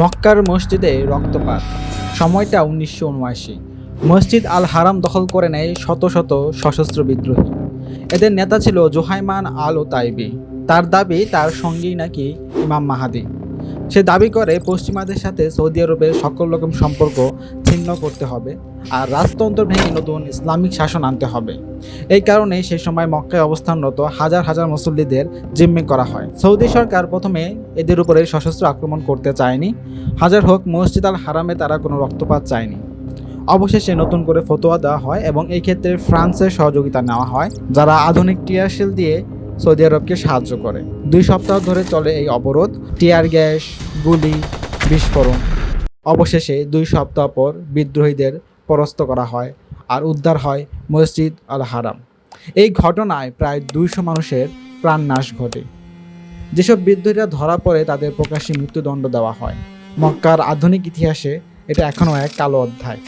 মক্কার মসজিদে রক্তপাত। সময়টা 1979। মসজিদ আল হারাম দখল করে নেয় শত শত সশস্ত্র বিদ্রোহী। এদের নেতা ছিল জোহাইমান আল ওতাইবি। তার দাবি তার সঙ্গেই নাকি ইমাম মাহাদি। সে দাবি করে পশ্চিমাদের সাথে সৌদি আরবের সকল রকম সম্পর্ক ছিন্ন করতে হবে আর রাজতন্ত্র ভেঙে নতুন ইসলামিক শাসন আনতে হবে। এই কারণে সেই সময় মক্কায় অবস্থানরত হাজার হাজার মুসল্লিদের জিম্মি করা হয়। সৌদি সরকার প্রথমে এদের উপরে সশস্ত্র আক্রমণ করতে চায়নি। হাজার হোক মসজিদ আল হারামে তারা কোনো রক্তপাত চায়নি। অবশেষে নতুন করে ফতোয়া দেওয়া হয় এবং এই ক্ষেত্রে ফ্রান্সের সহযোগিতা নেওয়া হয়, যারা আধুনিক টিয়ারশেল দিয়ে সৌদি আরবকে সাহায্য করে। 2 সপ্তাহ ধরে চলে এই অবরোধ, টিয়ার গ্যাস, গুলি, বিস্ফোরণ। অবশেষে 2 সপ্তাহ পর বিদ্রোহীদের পরাস্ত করা হয় আর উদ্ধার হয় মসজিদ আল হারাম। এই ঘটনায় প্রায় 200 মানুষের প্রাণনাশ ঘটে। যেসব বিদ্রোহীরা ধরা পড়ে তাদের প্রকাশ্যে মৃত্যুদণ্ড দেওয়া হয়। মক্কার আধুনিক ইতিহাসে এটা এখনও এক কালো অধ্যায়।